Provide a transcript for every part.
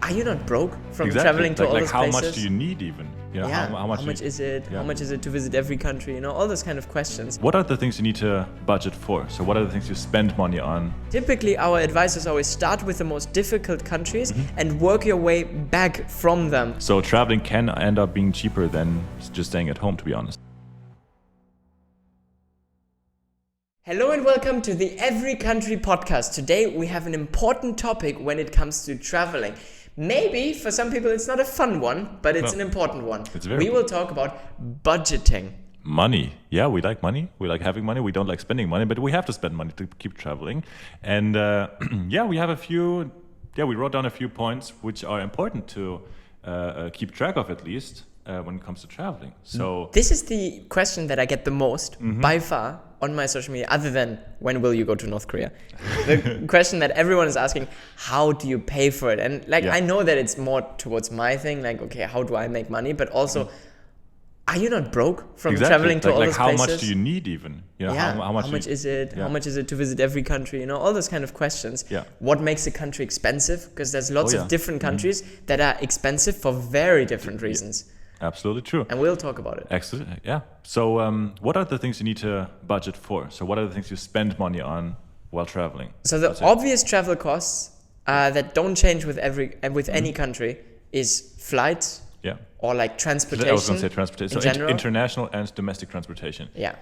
Are you not broke from Exactly. traveling to all those how places? much do you need even? How much is it? Yeah. How much is it to visit every country? All those kind of questions. What are the things you need to budget for? So what are the things you spend money on? Typically, our advice is always start with the most difficult countries and work your way back from them. So traveling can end up being cheaper than just staying at home, to be honest. Hello and welcome to the Every Country podcast. Today we have an important topic when it comes to traveling. Maybe for some people it's not a fun one, but it's an important one. We will talk about budgeting. Money. Yeah, we like money. We like having money. We don't like spending money, but we have to spend money to keep traveling. And we have we wrote down a few points which are important to keep track of, at least when it comes to traveling. So this is the question that I get the most by far on my social media, other than when will you go to North Korea? The question that everyone is asking, how do you pay for it? And I know that it's more towards my thing, okay, how do I make money? But also, are you not broke from traveling to all those how places? How much do you need even? How much is it? How much is it to visit every country? All those kind of questions. Yeah. What makes a country expensive? Because there's lots of different countries that are expensive for very different reasons. Absolutely true. And we'll talk about it. Excellent. Yeah. So what are the things you need to budget for? So what are the things you spend money on while traveling? So the obvious travel costs that don't change with any country is flights. Yeah. Or transportation. I was going to say transportation. So international and domestic transportation. Yeah.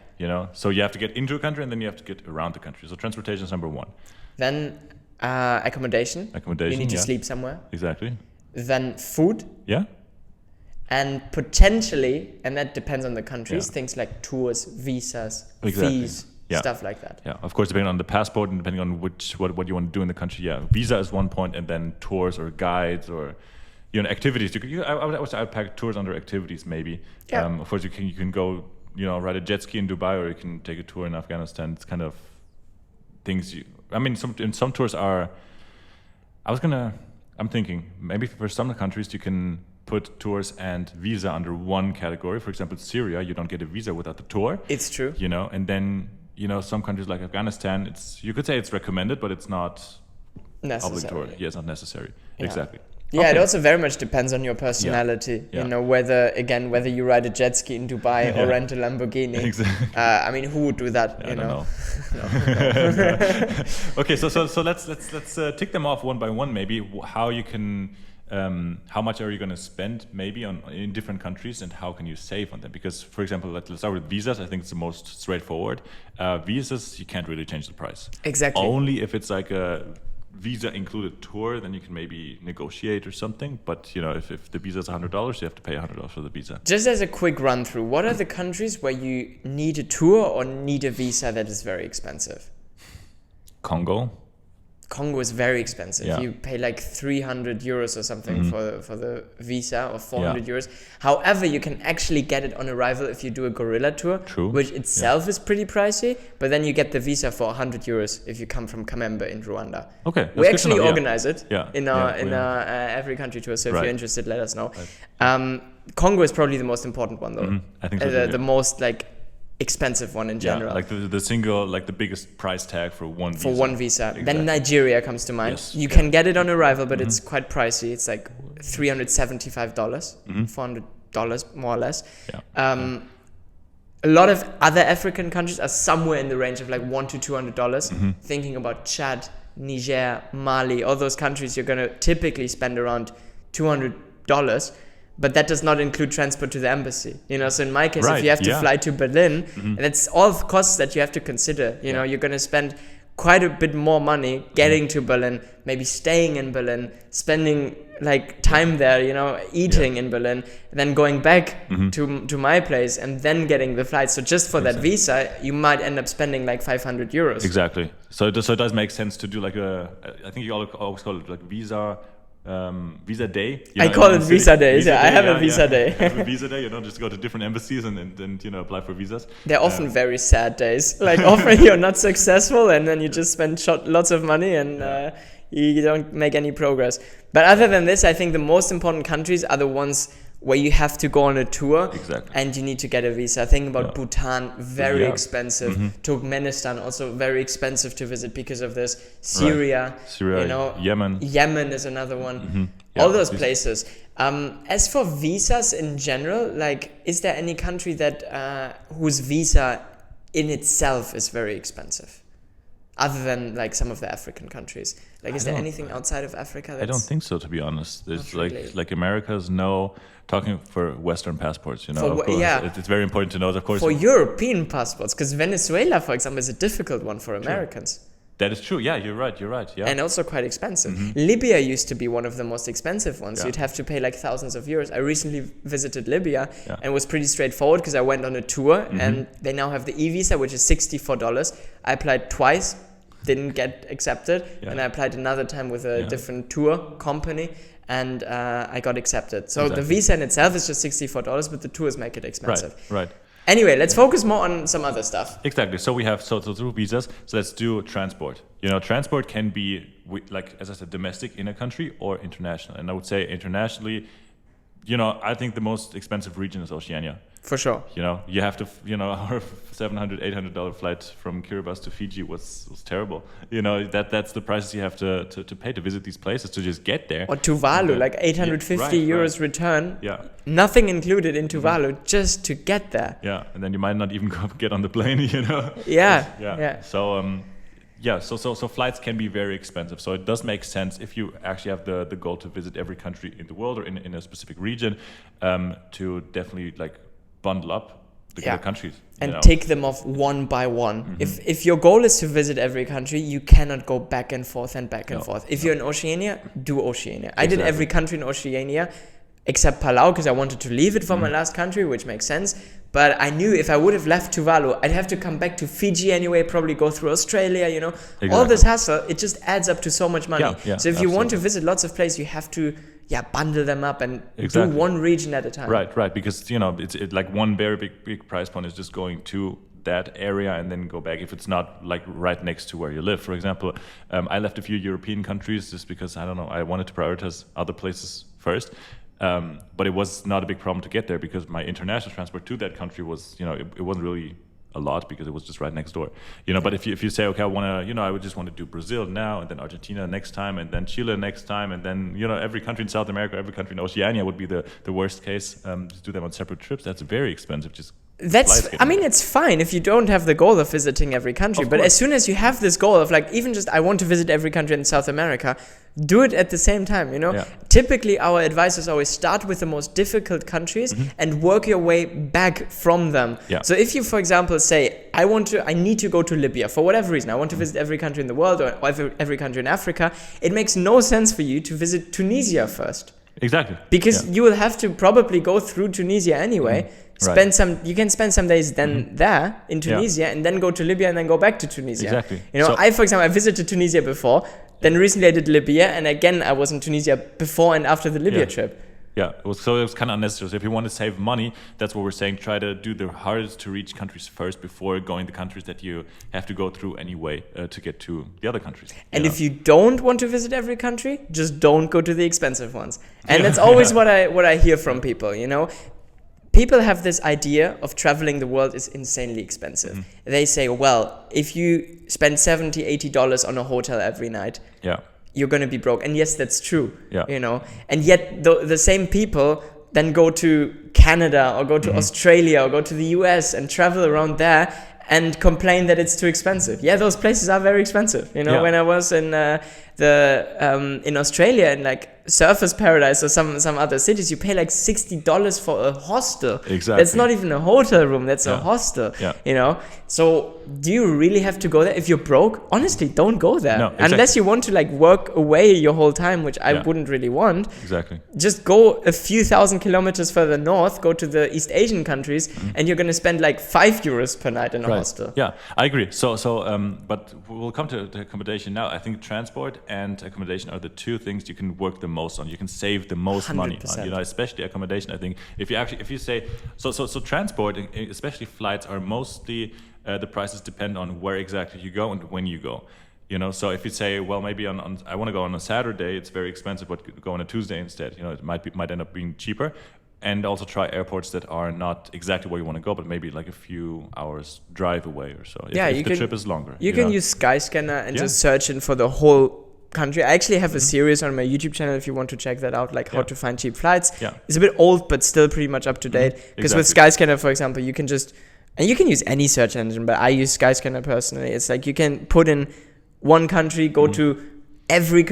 So you have to get into a country and then you have to get around the country. So transportation is number one. Then accommodation. Accommodation. You need to sleep somewhere. Exactly. Then food. Yeah. And potentially, and that depends on the countries, things like tours, visas, fees, stuff like that. Yeah, of course, depending on the passport and depending on what you want to do in the country. Yeah, visa is one point, and then tours or guides or activities. I'd pack tours under activities maybe. Yeah. Of course, you can go ride a jet ski in Dubai, or you can take a tour in Afghanistan. It's kind of things some tours are. I'm thinking maybe for some countries you can put tours and visa under one category. For example, Syria, you don't get a visa without the tour. It's true. And then, some countries like Afghanistan, you could say it's recommended, but it's not obligatory. Yeah, it's not necessary. Yeah. Exactly. Yeah, It also very much depends on your personality. Yeah. whether you ride a jet ski in Dubai or rent a Lamborghini. Exactly. Who would do that? I don't know. No. Okay, so let's tick them off one by one. Maybe how you can. How much are you going to spend maybe in different countries, and how can you save on them? Because, for example, let's start with visas. I think it's the most straightforward. Visas, you can't really change the price. Exactly. Only if it's like a visa included tour, then you can maybe negotiate or something. But if the visa is $100, you have to pay $100 for the visa. Just as a quick run through, what are the countries where you need a tour or need a visa that is very expensive? Congo is very expensive. Yeah. You pay 300 euros or something for the visa, or 400 euros. However, you can actually get it on arrival if you do a gorilla tour, which itself is pretty pricey. But then you get the visa for 100 euros if you come from Kamembe in Rwanda. Okay, we actually organize it in our every country tour. So if you're interested, let us know. Right. Congo is probably the most important one, though. I think so. The most expensive one in general. The single, the biggest price tag for one visa. For one visa. Exactly. Then Nigeria comes to mind. Yes. You can get it on arrival, but it's quite pricey. It's $375, $400 more or less. Yeah. A lot of other African countries are somewhere in the range of $100 to $200. Thinking about Chad, Niger, Mali, all those countries, you're going to typically spend around $200. But that does not include transport to the embassy. So in my case, if you have to fly to Berlin, that's all costs that you have to consider. You're going to spend quite a bit more money getting to Berlin, maybe staying in Berlin, spending time there, eating in Berlin, then going back to my place and then getting the flight. So just for that visa, you might end up spending 500 euros. Exactly. So it does make sense to do I think you always call it visa day. I call it visa days. I have a visa day. Have a visa day. Just go to different embassies and apply for visas. They're often very sad days. Often you're not successful and then you just spend lots of money and you don't make any progress. But other than this, I think the most important countries are the ones where you have to go on a tour. Exactly. And you need to get a visa. Think about Bhutan, very expensive. Turkmenistan, also very expensive to visit because of this. Syria, Yemen. Yemen is another one. all those places. As for visas in general, like, is there any country that whose visa in itself is very expensive? Other than like some of the African countries, like, is there anything outside of Africa? I don't think so, to be honest. It's really. like America's talking for Western passports. Of course, it's very important to know. Of course, for European passports, because Venezuela, for example, is a difficult one for Americans. That is true. Yeah, you're right. Yeah, and also quite expensive. Libya used to be one of the most expensive ones. Yeah. You'd have to pay like thousands of euros. I recently visited Libya and it was pretty straightforward because I went on a tour and they now have the e-visa, which is $64. I applied twice, didn't get accepted, and I applied another time with a different tour company, and I got accepted. So the visa in itself is just $64, but the tours make it expensive. Right. Anyway, let's focus more on some other stuff. Exactly. So we have so through visas. So let's do transport. Transport can be like, as I said, domestic in a country or international. And I would say internationally, I think the most expensive region is Oceania. For sure. You have to, our $700, $800 flight from Kiribati to Fiji was terrible. That's the prices you have to pay to visit these places, to just get there. Or Tuvalu, like 850 euros return. Yeah. Nothing included in Tuvalu, just to get there. Yeah, and then you might not even get on the plane, Yeah. So flights can be very expensive. So it does make sense if you actually have the goal to visit every country in the world or in a specific region, to definitely like bundle up the countries and take them off one by one. If your goal is to visit every country, you cannot go back and forth and back and forth. If you're in Oceania, do Oceania. I did every country in Oceania except Palau because I wanted to leave it for my last country, which makes sense. But I knew if I would have left Tuvalu, I'd have to come back to Fiji anyway, probably go through Australia, Exactly. All this hassle, it just adds up to so much money. So if you want to visit lots of places, you have to bundle them up and do one region at a time. Right, because it's like one very big price point is just going to that area and then go back if it's not like right next to where you live. For example, I left a few European countries just because I wanted to prioritize other places first. But it was not a big problem to get there because my international transport to that country was, it wasn't really a lot because it was just right next door. But if you say, okay, I want to, I would just want to do Brazil now and then Argentina next time and then Chile next time and then, every country in South America, every country in Oceania would be the worst case. Just do them on separate trips. That's very expensive. It's fine if you don't have the goal of visiting every country, but as soon as you have this goal of like, even just I want to visit every country in South America, do it at the same time, Typically our advice is always start with the most difficult countries and work your way back from them. So if you, for example, say, I need to go to Libya for whatever reason, I want to visit every country in the world or every country in Africa, it makes no sense for you to visit Tunisia first. Exactly. Because you will have to probably go through Tunisia anyway. You can spend some days then there in Tunisia and then go to Libya and then go back to Tunisia. Exactly. For example, I visited Tunisia before, then recently I did Libya, and again I was in Tunisia before and after the Libya trip. Yeah, it was kind of unnecessary. So if you want to save money, that's what we're saying. Try to do the hardest to reach countries first before going to countries that you have to go through anyway to get to the other countries. And if you don't want to visit every country, just don't go to the expensive ones. And that's always what I hear from people, People have this idea of traveling the world is insanely expensive. They say, well, if you spend $70, $80 on a hotel every night, you're going to be broke. And yes, that's true, And yet the same people then go to Canada or go to Australia or go to the US and travel around there and complain that it's too expensive. Yeah, those places are very expensive. When I was in in Australia in like Surfers Paradise or some other cities, you pay like $60 for a hostel. Exactly. That's not even a hotel room. That's a hostel. So do you really have to go there? If you're broke, honestly, don't go there. No, exactly. Unless you want to like work away your whole time, which I wouldn't really want. Exactly. Just go a few thousand kilometers further north, go to the East Asian countries, and you're going to spend like €5 per night in a hostel. Yeah, I agree. So, but we'll come to accommodation now. I think transport and accommodation are the two things you can work the most on. You can save the most 100%. money on. Especially accommodation. I think if you say so transport, especially flights, are mostly the prices depend on where exactly you go and when you go. So if you say, well, maybe on I want to go on a Saturday, it's very expensive, but go on a Tuesday instead. It might end up being cheaper. And also try airports that are not exactly where you want to go, but maybe like a few hours drive away or so. If the trip is longer. You can use Skyscanner and just search in for the whole country. I actually have a series on my YouTube channel if you want to check that out, like how to find cheap flights. Yeah. It's a bit old, but still pretty much up to date. Because with Skyscanner, for example, you can just, and you can use any search engine, but I use Skyscanner personally. It's like you can put in one country, go to every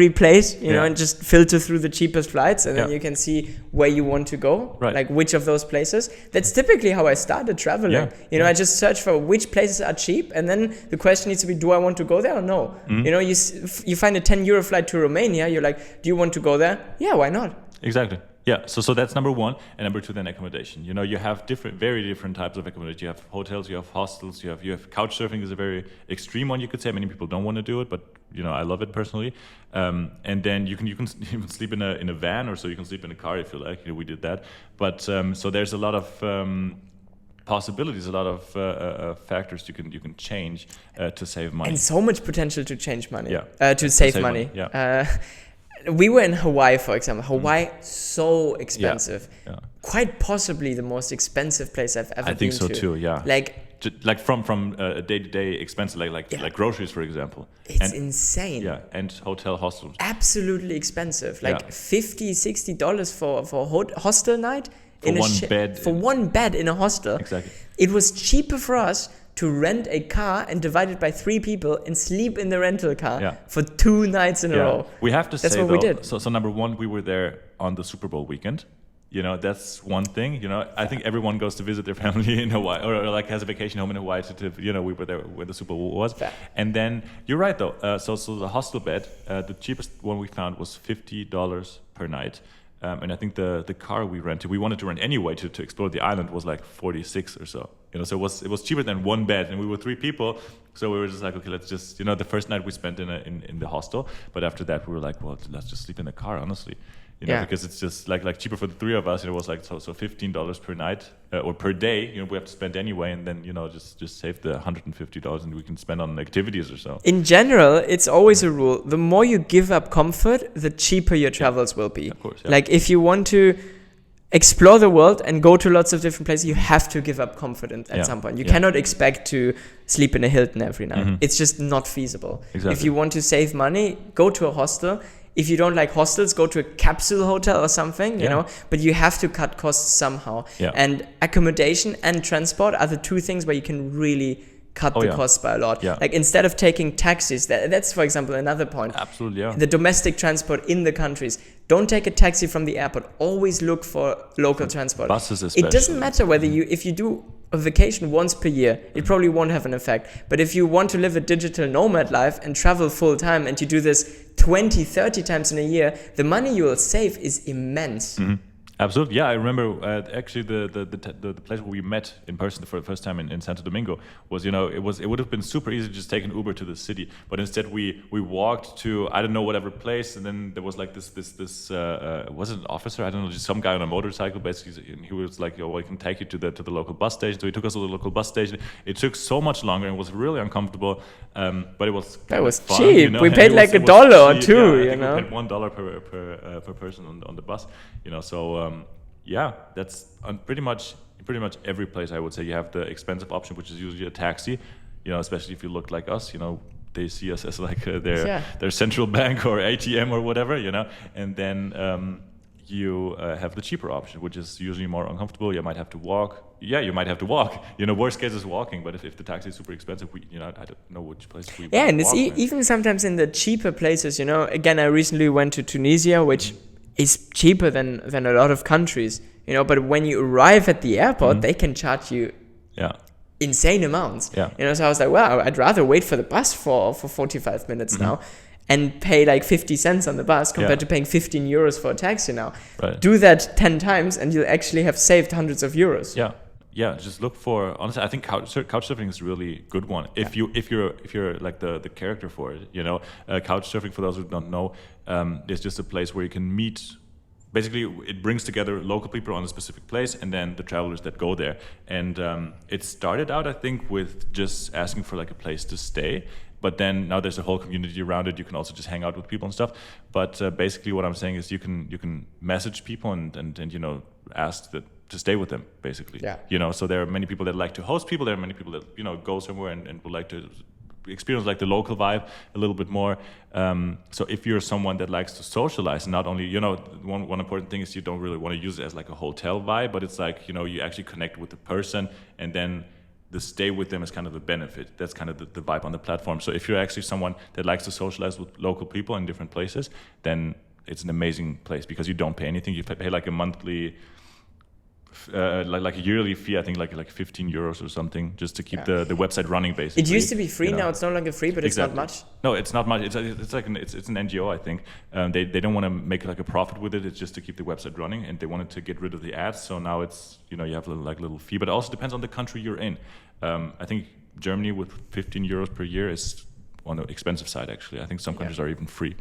place, you know, and just filter through the cheapest flights, and then you can see where you want to go, like which of those places. That's typically how I started traveling. You know, I just search for which places are cheap, and then the question needs to be, do I want to go there or no? You know, you find a 10 euro flight to Romania, you're like, do you want to go there? Yeah, why not? Exactly. Yeah, so that's number one, and number two, then accommodation. You know, you have very different types of accommodation. You have hotels, you have hostels, you have couch surfing is a very extreme one, you could say. Many people don't want to do it, but you know, I love it personally. And then you can even sleep in a van, or so you can sleep in a car if you like. You know, we did that, but so there's a lot of possibilities, a lot of factors you can change to save money, and so much potential to change money. To save money. We were in Hawaii, for example. Hawaii, so expensive. Quite possibly the most expensive place I've ever been to. I think so too, yeah. Like from a day-to-day expense, like groceries, for example. It's insane. Yeah, and hostels. Absolutely expensive. Like $50, $60 for a hostel night. For one bed in a hostel. Exactly. It was cheaper for us to rent a car and divide it by 3 people and sleep in the rental car for 2 nights in a row. We have to that's say, what though, we did. So number one, we were there on the Super Bowl weekend. You know, that's one thing. You know, I think everyone goes to visit their family in Hawaii, or like has a vacation home in Hawaii to you know, we were there where the Super Bowl was. And then you're right though. So the hostel bed, the cheapest one we found was $50 per night. And I think the car we wanted to rent anyway to explore the island, was like 46 or so. You know, so it was cheaper than one bed, and we were 3 people, so we were just like, okay, let's just, you know, the first night we spent in the hostel, but after that we were like, well, let's just sleep in the car, honestly. You know, because it's just like cheaper for the 3 of us. It was like so $15 per night or per day. You know, we have to spend anyway, and then, you know, just save the $150 and we can spend on activities or so. In general, it's always a rule: the more you give up comfort, the cheaper your travels will be. Of course. Like if you want to explore the world and go to lots of different places, you have to give up comfort at some point. You cannot expect to sleep in a Hilton every night. It's just not feasible. Exactly. If you want to save money, go to a hostel. If you don't like hostels, go to a capsule hotel or something, you know, but you have to cut costs somehow. And accommodation and transport are the 2 things where you can really cut the costs by a lot. Like instead of taking taxis, that's for example another point. Absolutely, the domestic transport in the countries. Don't take a taxi from the airport. Always look for local transport. Buses especially. It doesn't matter whether if you do a vacation once per year, it probably won't have an effect. But if you want to live a digital nomad life and travel full time, and you do this 20, 30 times in a year, the money you will save is immense. Absolutely, yeah. I remember actually the place where we met in person for the first time in Santo Domingo was, you know, it would have been super easy to just take an Uber to the city, but instead we walked to, I don't know, whatever place, and then there was like this was it an officer? I don't know, just some guy on a motorcycle basically, and he was like, well, I can take you to the local bus station. So he took us to the local bus station. It took so much longer and was really uncomfortable, but it was fun, cheap. You know? We paid like $1 or $2. You know, we paid $1 per person on the bus. You know, so. That's on pretty much every place. I would say you have the expensive option, which is usually a taxi. You know, especially if you look like us. You know, they see us as like their central bank or ATM or whatever. You know, and then you have the cheaper option, which is usually more uncomfortable. You might have to walk. You might have to walk. You know, worst case is walking. But if the taxi is super expensive, I don't know which place we. Yeah, and it's even sometimes in the cheaper places. You know, again, I recently went to Tunisia, which is cheaper than a lot of countries, you know, but when you arrive at the airport, they can charge you insane amounts. You know, so I was like, wow, I'd rather wait for the bus for 45 minutes now and pay like 50 cents on the bus compared to paying 15 euros for a taxi now. Do that 10 times and you'll actually have saved hundreds of euros. Just look for, honestly, I think couch surfing is a really good one. If you're like the character for it, you know. Couch surfing, for those who don't know, is just a place where you can meet. Basically, it brings together local people on a specific place and then the travelers that go there. And it started out, I think, with just asking for like a place to stay. But then now there's a whole community around it. You can also just hang out with people and stuff. But basically, what I'm saying is you can message people and you know, ask to stay with them, basically. You know, so there are many people that like to host people. There are many people that, you know, go somewhere and would like to experience like the local vibe a little bit more. So if you're someone that likes to socialize, not only, you know, one important thing is you don't really want to use it as like a hotel vibe, but it's like, you know, you actually connect with the person, and then the stay with them is kind of a benefit. That's kind of the vibe on the platform. So if you're actually someone that likes to socialize with local people in different places, then it's an amazing place, because you don't pay anything. You pay like a monthly, like a yearly fee, I think like 15 euros or something, just to keep the website running, basically. It used to be free, you know? Now it's no longer free, but it's Exactly. not much. No, it's not much. It's like it's an NGO, I think. They don't want to make like a profit with it. It's just to keep the website running, and they wanted to get rid of the ads. So now it's, you know, you have a little fee, but it also depends on the country you're in. I think Germany with 15 euros per year is on the expensive side, actually. I think some countries are even free.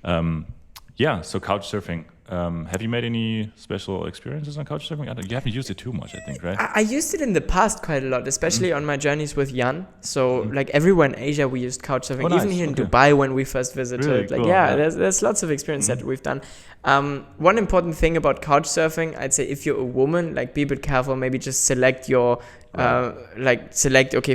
So couch surfing. Have you made any special experiences on couch surfing? You haven't used it too much, I think, right? I used it in the past quite a lot, especially on my journeys with Jan. So like everywhere in Asia, we used couch surfing. Nice. Even here in Dubai when we first visited. Really Like cool. there's lots of experience that we've done. One important thing about couch surfing, I'd say, if you're a woman, like be a bit careful. Maybe just select your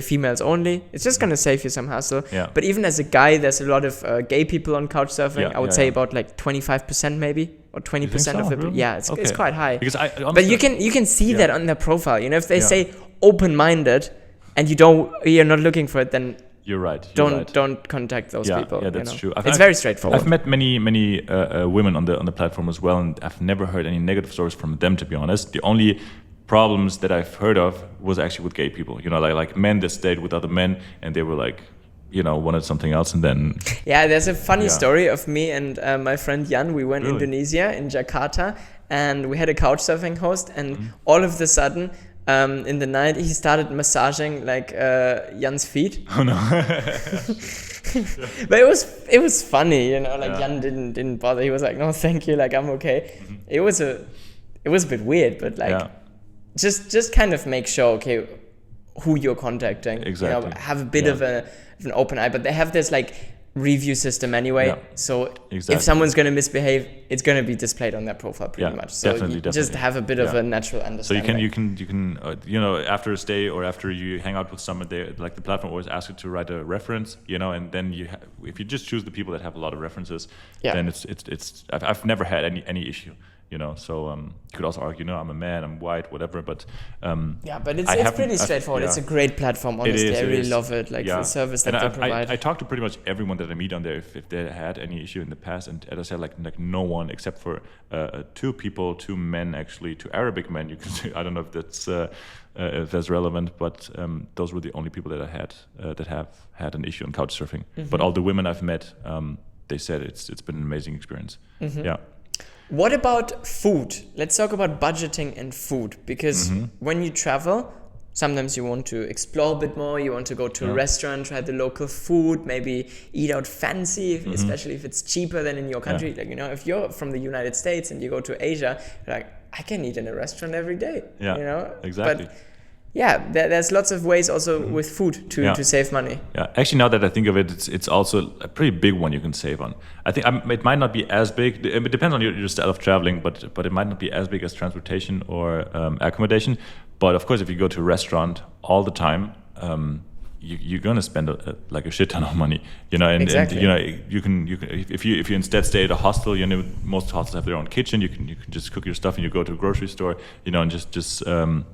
females only. It's just gonna save you some hassle. Yeah. But even as a guy, there's a lot of gay people on couch surfing. I would say about like 25% maybe, or 20% of the really? it's quite high. Because But you can see that on their profile. You know, if they say open-minded and you're not looking for it, then you're right. Don't contact those people. Yeah, that's true. It's very straightforward. I've met many women on the platform as well, and I've never heard any negative stories from them, to be honest. The only problems that I've heard of was actually with gay people. You know, like men that stayed with other men, and they were like, you know, wanted something else, and then there's a funny story of me and my friend Jan. We went Really? Indonesia, in Jakarta, and we had a couch surfing host, and all of a sudden in the night he started massaging like Jan's feet. Oh no. But it was funny, you know, like Jan didn't bother. He was like, no, thank you, like I'm okay. It was a bit weird, but like just kind of make sure, okay, who you're contacting. Exactly. You know, have a bit of an open eye, but they have this like review system anyway. So if someone's going to misbehave, it's going to be displayed on their profile pretty much. So definitely. Just have a bit of a natural understanding. So you can you know, after a stay or after you hang out with someone, like the platform always asks you to write a reference, you know, and then if you just choose the people that have a lot of references, then it's I've never had any issue. You know, so you could also argue, I'm a man, I'm white, whatever, but but it's pretty straightforward. It's a great platform, honestly. I really love it, like the service that they provide. I talked to pretty much everyone that I meet on there if they had any issue in the past, and as I said, like no one except for two men, actually, two Arabic men. You can say, I don't know if that's relevant, but those were the only people that I had that have had an issue on couch surfing. But all the women I've met, they said it's been an amazing experience. Yeah. What about food? Let's talk about budgeting and food, because when you travel, sometimes you want to explore a bit more. You want to go to a restaurant, try the local food, maybe eat out fancy, especially if it's cheaper than in your country. Like, you know, if you're from the United States and you go to Asia, you're like, I can eat in a restaurant every day. Yeah, you know? exactly. But there's lots of ways also with food to save money. Yeah, actually, now that I think of it, it's also a pretty big one you can save on. I think it might not be as big. It depends on your style of traveling, but it might not be as big as transportation or accommodation. But of course, if you go to a restaurant all the time, you're gonna spend a shit ton of money, you know. And you know, you can if you instead stay at a hostel, you know, most hostels have their own kitchen. You can just cook your stuff, and you go to a grocery store, you know, and just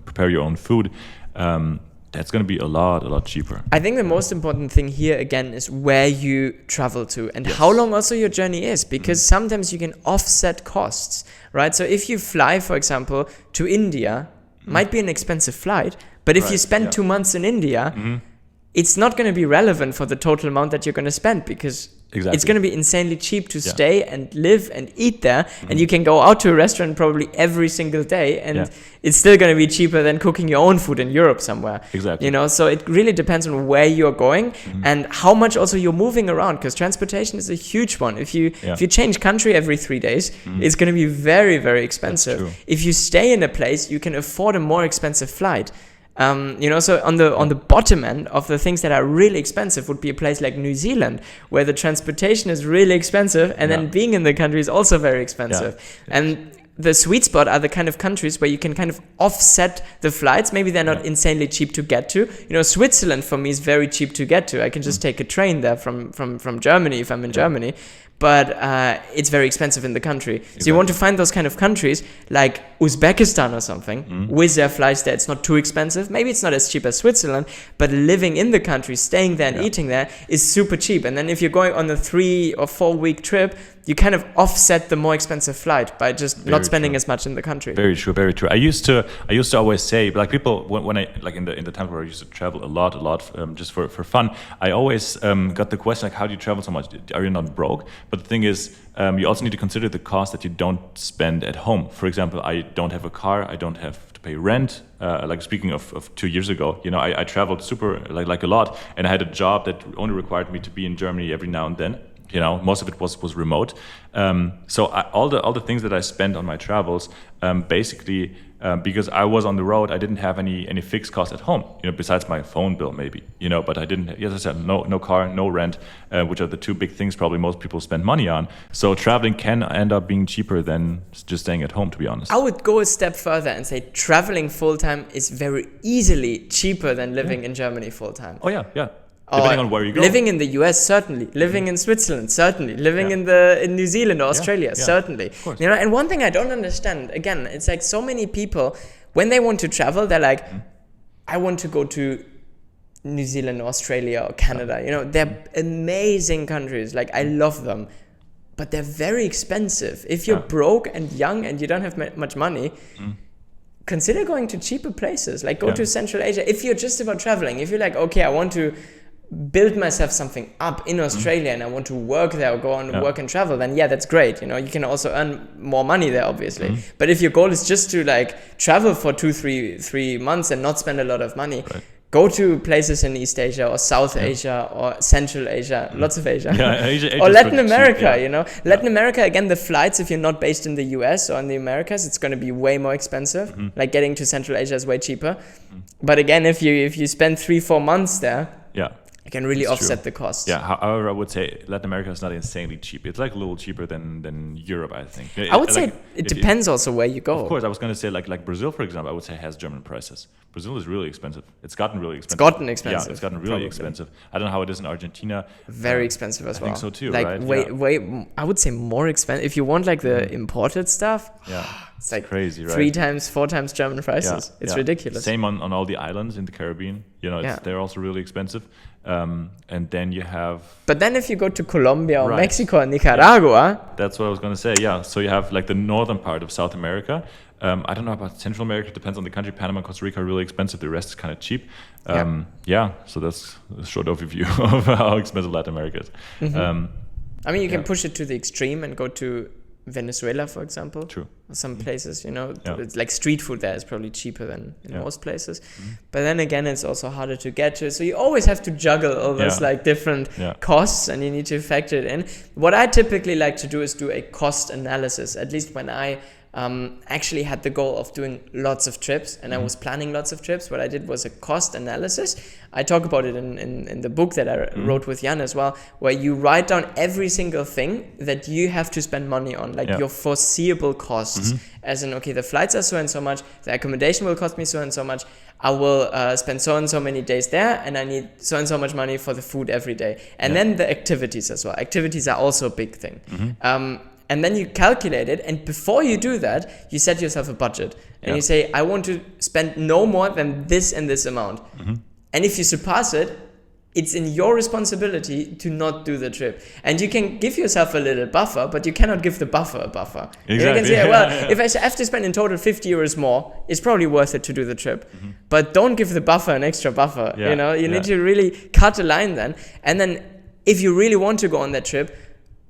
prepare your own food. That's going to be a lot cheaper. I think the most important thing here again is where you travel to and how long also your journey is, because sometimes you can offset costs, right? So if you fly, for example, to India, might be an expensive flight, but if you spend 2 months in India, it's not going to be relevant for the total amount that you're going to spend, because it's going to be insanely cheap to stay and live and eat there. And you can go out to a restaurant probably every single day, and it's still going to be cheaper than cooking your own food in Europe somewhere. Exactly. You know, so it really depends on where you're going and how much also you're moving around, because transportation is a huge one. If you change country every 3 days, it's going to be very, very expensive. If you stay in a place, you can afford a more expensive flight. You know, so on the bottom end of the things that are really expensive would be a place like New Zealand, where the transportation is really expensive, and then being in the country is also very expensive. And the sweet spot are the kind of countries where you can kind of offset the flights. Maybe they're not insanely cheap to get to. Switzerland for me is very cheap to get to. I can just take a train there from Germany if I'm in Germany. But it's very expensive in the country. Exactly. So you want to find those kind of countries like Uzbekistan or something, with their flights there, it's not too expensive. Maybe it's not as cheap as Switzerland, but living in the country, staying there and eating there is super cheap. And then if you're going on a 3 or 4 week trip, you kind of offset the more expensive flight by just not spending as much in the country. Very true, very true. I used to always say, like people, when I, like in the time where I used to travel a lot, just for fun, I always got the question, like, how do you travel so much? Are you not broke? But the thing is, you also need to consider the cost that you don't spend at home. For example, I don't have a car, I don't have to pay rent. Like speaking of 2 years ago, I traveled super like a lot, and I had a job that only required me to be in Germany every now and then. Most of it was remote. So all the things that I spent on my travels, basically, because I was on the road, I didn't have any fixed costs at home, besides my phone bill maybe, but I didn't, as I said, no car, no rent, which are the two big things probably most people spend money on. So traveling can end up being cheaper than just staying at home, to be honest. I would go a step further and say traveling full-time is very easily cheaper than living in Germany full-time. Oh, yeah. Depending on where you go. Living in the US, certainly. Living in Switzerland, certainly. Living in New Zealand or Australia, certainly. And one thing I don't understand, again, it's like so many people, when they want to travel, they're like, I want to go to New Zealand, Australia, or Canada. They're amazing countries. Like, I love them. But they're very expensive. If you're broke and young and you don't have much money, consider going to cheaper places. Like, go to Central Asia. If you're just about traveling, if you're like, okay, I want to build myself something up in Australia and I want to work there or go on work and travel, then that's great. You can also earn more money there, obviously. But if your goal is just to like travel for 3 months and not spend a lot of money, go to places in East Asia or South Asia or Central Asia, lots of Asia, Asia or Latin America, Latin America, again, the flights, if you're not based in the US or in the Americas, it's going to be way more expensive. Like getting to Central Asia is way cheaper. But again, if you spend 3-4 months there, you can really offset the cost. However, I would say Latin America is not insanely cheap. It's like a little cheaper than Europe, I think. I would say it depends also where you go. Of course, I was going to say like Brazil, for example, I would say has German prices. Brazil is really expensive. It's gotten really expensive. Yeah, it's gotten really expensive. I don't know how it is in Argentina. Very expensive as well. I think so too, like, right? Way, I would say more expensive. If you want like the imported stuff, it's like crazy, right? 3 times, 4 times German prices. It's ridiculous. Same on all the islands in the Caribbean. They're also really expensive. And then you have... But then if you go to Colombia or Mexico or Nicaragua... That's what I was going to say, So you have like the northern part of South America. I don't know about Central America. It depends on the country. Panama and Costa Rica are really expensive. The rest is kind of cheap. So that's a short overview of how expensive Latin America is. I mean, you can push it to the extreme and go to Venezuela, for example. True. Some places, it's like street food there is probably cheaper than in most places. But then again, it's also harder to get to. So you always have to juggle all those like different costs, and you need to factor it in. What I typically like to do is do a cost analysis, at least when I actually had the goal of doing lots of trips and I was planning lots of trips. What I did was a cost analysis. I talk about it in the book that I wrote with Jan as well, where you write down every single thing that you have to spend money on, like your foreseeable costs, as in, okay, the flights are so and so much, the accommodation will cost me so and so much, I will spend so and so many days there, and I need so and so much money for the food every day. And then the activities as well. Activities are also a big thing. And then you calculate it, and before you do that, you set yourself a budget. And you say, I want to spend no more than this and this amount. And if you surpass it, it's in your responsibility to not do the trip. And you can give yourself a little buffer, but you cannot give the buffer a buffer. Exactly. You can say, well, if I have to spend in total 50 euros more, it's probably worth it to do the trip. But don't give the buffer an extra buffer. You need to really cut a line then. And then if you really want to go on that trip,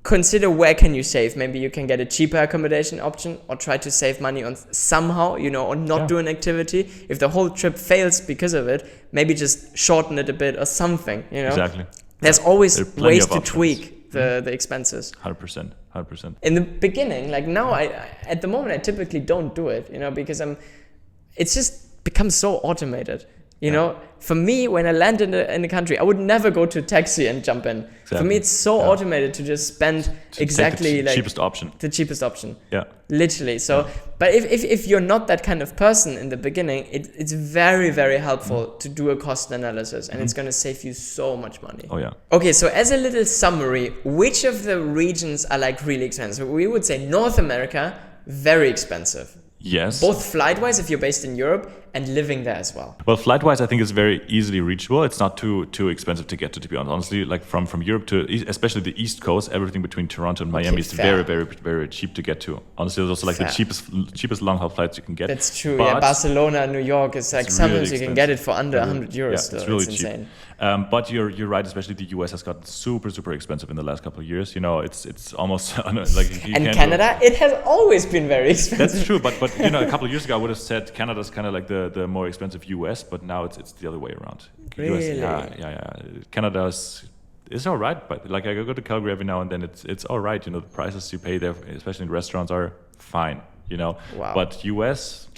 consider where can you save. Maybe you can get a cheaper accommodation option, or try to save money on somehow, or not do an activity. If the whole trip fails because of it, maybe just shorten it a bit or something, Exactly. There's always ways to tweak the expenses. 100%. In the beginning, like now, at the moment, I typically don't do it, because it's just become so automated. You know, for me, when I land in a country, I would never go to a taxi and jump in. Exactly. For me, it's so automated to just spend To exactly take the like cheapest option. the cheapest option. Yeah. Literally. So, but if you're not that kind of person in the beginning, it's very, very helpful to do a cost analysis, and it's going to save you so much money. Oh yeah. Okay, so as a little summary, which of the regions are like really expensive? We would say North America, very expensive. Yes. Both flight-wise, if you're based in Europe, and living there as well. Well, flight-wise, I think it's very easily reachable. It's not too expensive to get to be honest. Honestly, like from Europe to, especially the East Coast, everything between Toronto and Miami is fair. very, very, very cheap to get to. Honestly, it's also like Fair. the cheapest long-haul flights you can get. That's true. But Yeah, Barcelona, New York is like it's sometimes really you can get it expensive. for under 100 euros. Yeah, still. it's really It's cheap. insane. But you're right. Especially the US has gotten super expensive in the last couple of years. You know, it's almost like you And can't Canada, it has always been very expensive. That's true, but you know, a couple of years ago, I would have said Canada's kind of like the more expensive US, but now it's the other way around. Really? Yeah. Canada's all right, but like I go to Calgary every now and then. It's all right. You know, the prices you pay there, especially in restaurants, are fine. You know, Wow. But US,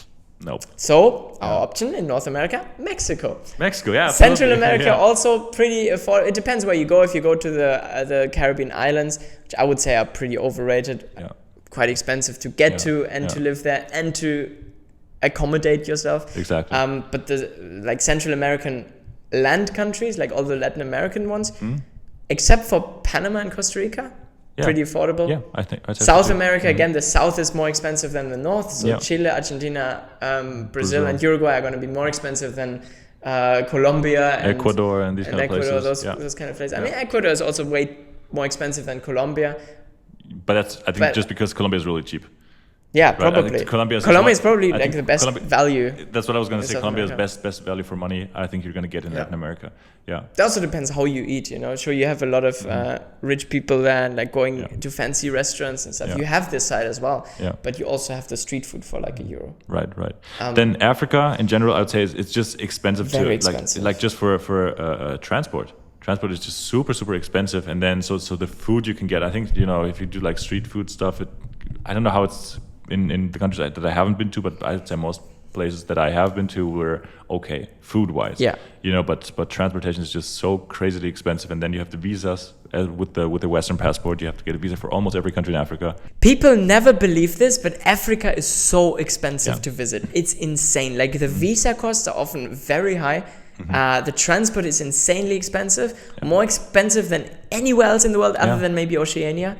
nope. So our option in North America, Mexico. Mexico, yeah. Central absolutely. America Yeah. also pretty affordable. It depends where you go. If you go to the Caribbean islands, which I would say are pretty overrated, Yeah. quite expensive to get to and to live there and to accommodate yourself. Exactly. But the like Central American land countries, like all the Latin American ones, except for Panama and Costa Rica, Yeah. pretty affordable. Yeah, I think I'd say South so too. America, again, the south is more expensive than the north. So Yeah. Chile, Argentina, Brazil, and Uruguay are going to be more expensive than Colombia and Ecuador and these kind of Ecuador, places. those kind of places. I mean, Ecuador is also way more expensive than Colombia. But that's I think just because Colombia is really cheap. Yeah, Right, I think probably. Colombia is probably I like think the best value. That's what I was going to in say. South Colombia is America. best value for money. I think you're going to get in Latin America. Yeah. It also depends how you eat, you know. Sure, you have a lot of rich people there, and like going to fancy restaurants and stuff. Yeah. You have this side as well, Yeah. but you also have the street food for like €1. Right. Then Africa in general, I would say it's just expensive Very to expensive. like just for transport. Transport is just super expensive, and then so the food you can get. I think, you know, if you do like street food stuff, I don't know how it's in the countries that I haven't been to, but I'd say most places that I have been to were okay food wise. Yeah. You know, but transportation is just so crazily expensive, and then you have the visas with the Western passport. You have to get a visa for almost every country in Africa. People never believe this, but Africa is so expensive Yeah. to visit. It's insane. Like the visa costs are often very high. The transport is insanely expensive, more expensive than anywhere else in the world other than maybe Oceania.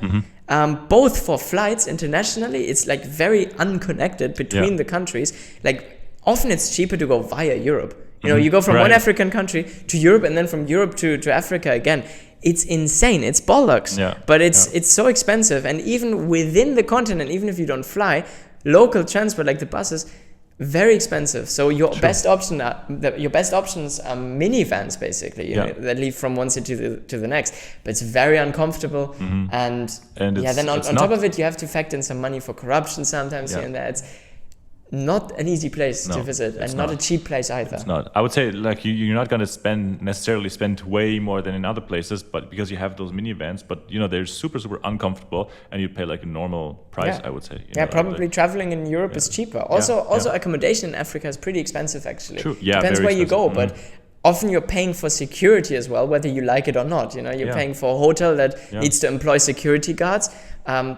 Both for flights internationally, it's like very unconnected between the countries. Like often it's cheaper to go via Europe. You know, you go from one African country to Europe and then from Europe to Africa again. It's insane. It's bollocks. Yeah. But it's so expensive. And even within the continent, even if you don't fly, local transport like the buses, very expensive. So your best options are minivans basically, you know, that leave from one city to the next. But it's very uncomfortable, and then on top of it, you have to factor in some money for corruption sometimes here and there. It's not an easy place to visit, and not a cheap place either. It's not. I would say like you're not going to necessarily spend way more than in other places, but because you have those minivans, but you know they're super uncomfortable, and you pay like a normal price. I would say. You know, probably traveling in Europe is cheaper. Also, accommodation in Africa is pretty expensive actually. True. Yeah, depends very where you go, expensive. but often you're paying for security as well, whether you like it or not. You know, you're paying for a hotel that needs to employ security guards.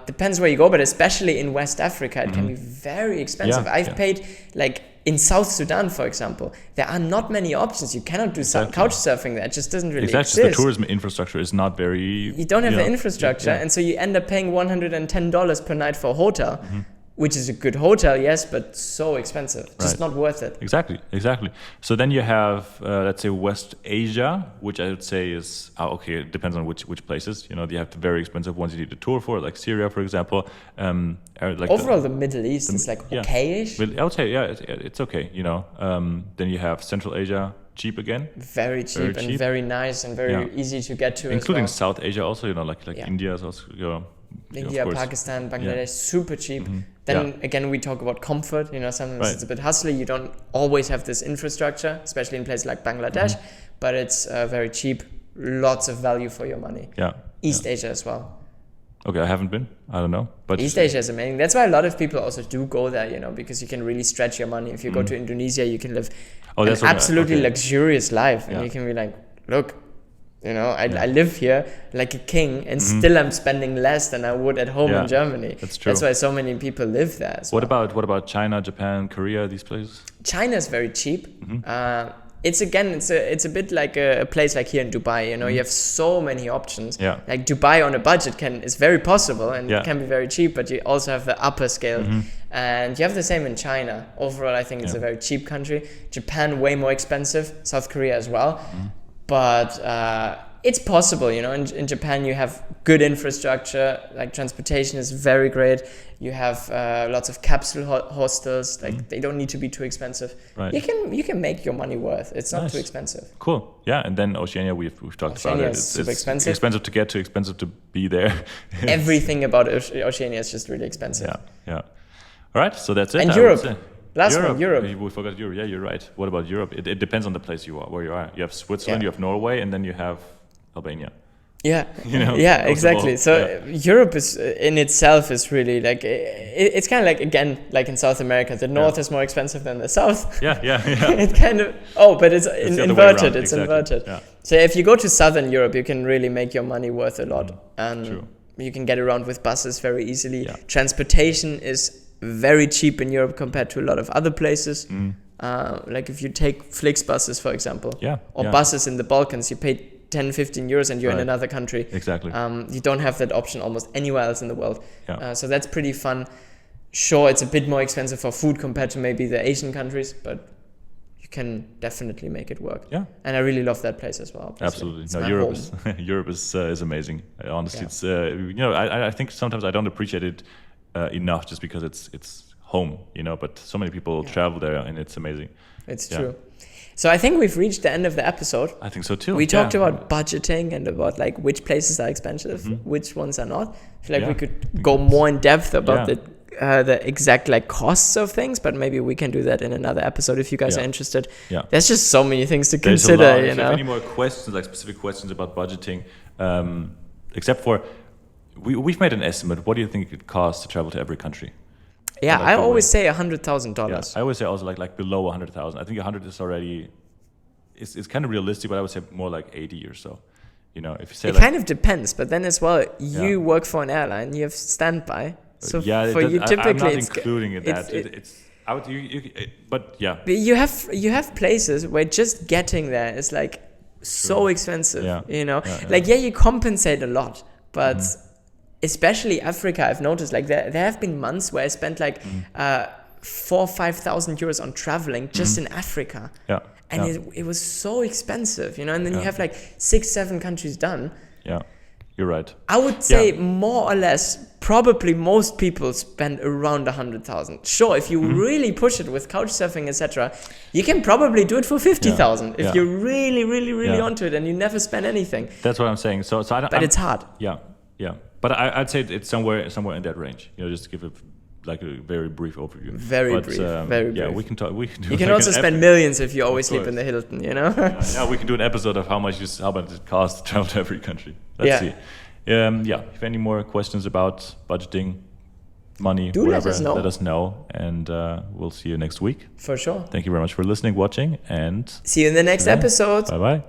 Depends where you go, but especially in West Africa, it can be very expensive. I've paid, like in South Sudan, for example, there are not many options. You cannot do couch surfing there. It just doesn't really exist. The tourism infrastructure is not very... You don't have the infrastructure, and so you end up paying $110 per night for a hotel, which is a good hotel, yes, but so expensive. Just not worth it. Exactly. So then you have, let's say, West Asia, which I would say is, okay, it depends on which places. You know, you have the very expensive ones you need a tour for, like Syria, for example. Like overall, the Middle East is like okay-ish. I would say, it's okay, you know. Then you have Central Asia, cheap again. Very cheap and very nice and very easy to get to including as well. South Asia also, you know, like India is also, India, Pakistan, Bangladesh, super cheap. Then again, we talk about comfort. You know, sometimes it's a bit hustly. You don't always have this infrastructure, especially in places like Bangladesh, but it's very cheap. Lots of value for your money. East Asia as well. Okay, I haven't been. I don't know. But East Asia is amazing. That's why a lot of people also do go there, you know, because you can really stretch your money. If you go to Indonesia, you can live an absolutely luxurious life. And you can be like, look, you know, I live here like a king, and still I'm spending less than I would at home in Germany. That's true. That's why so many people live there as what about China, Japan, Korea, these places? China is very cheap. It's a bit like a place like here in Dubai, you know, you have so many options. Yeah. Like Dubai on a budget is very possible, and it can be very cheap, but you also have the upper scale. And you have the same in China. Overall, I think it's a very cheap country. Japan, way more expensive. South Korea as well. But it's possible, you know. In Japan, you have good infrastructure, like transportation is very great. You have lots of capsule hostels. Like they don't need to be too expensive. Right. You can make your money worth. It's not too expensive. Cool. Yeah, and then Oceania, we've talked about it. It's super expensive. Expensive to get to, expensive to be there. Everything about Oceania is just really expensive. Yeah. All right, so that's it. And Europe. Last one, Europe. We forgot Europe. Yeah, you're right. What about Europe? It depends on the place where you are. You have Switzerland, you have Norway, and then you have Albania. Yeah, you know, exactly. So Europe is in itself is really like it's kind of like, again, like in South America, the north is more expensive than the south. Yeah. It kind of but it's inverted. It's inverted. Yeah. So if you go to Southern Europe, you can really make your money worth a lot, and True. you can get around with buses very easily. Yeah. Transportation is very cheap in Europe compared to a lot of other places. Like if you take Flixbuses, for example, or buses in the Balkans, you pay 10-15 euros and you're in another country. Exactly. You don't have that option almost anywhere else in the world. Yeah. So that's pretty fun. Sure, it's a bit more expensive for food compared to maybe the Asian countries, but you can definitely make it work. Yeah. And I really love that place as well. Obviously. Absolutely. It's No, my Europe home. Europe is amazing. Honestly, it's you know, I think sometimes I don't appreciate it enough just because it's home, you know. But so many people travel there, and it's amazing. It's true. So I think we've reached the end of the episode. I think so too. We talked about budgeting and about like which places are expensive, which ones are not. I feel like we could go more in depth about the exact like costs of things, but maybe we can do that in another episode if you guys are interested. Yeah. There's just so many things to consider, you know. If you have any more questions, like specific questions about budgeting, except for we've made an estimate. What do you think it costs to travel to every country? Yeah, like I always say $100,000. Yeah, I always say also like below 100,000. I think 100 is already it's kind of realistic, but I would say more like 80 or so. You know, if you say it kind of depends, but then as well, you work for an airline, you have standby. So for you, typically, I'm not it's including that. But yeah. You have places where just getting there is like so expensive. You know, like you compensate a lot, but. Especially Africa, I've noticed like there have been months where I spent like 4,000-5,000 euros on traveling just in Africa. Yeah. And it was so expensive, you know, and then you have like 6-7 countries done. Yeah, you're right. I would say more or less, probably most people spend around 100,000. Sure, if you really push it with couch surfing, etc., you can probably do it for 50,000 if you're really onto it and you never spend anything. That's what I'm saying. So but it's hard. Yeah. But I'd say it's somewhere in that range. You know, just to give a very brief overview. Very brief. Yeah, we can talk. We can do. You can also spend millions if you always sleep in the Hilton. You know. Yeah, we can do an episode of how much it costs to travel to every country. Let's see. If any more questions about budgeting, money, whatever, let us know, and we'll see you next week. For sure. Thank you very much for listening, watching, and see you in the next episode. Bye bye.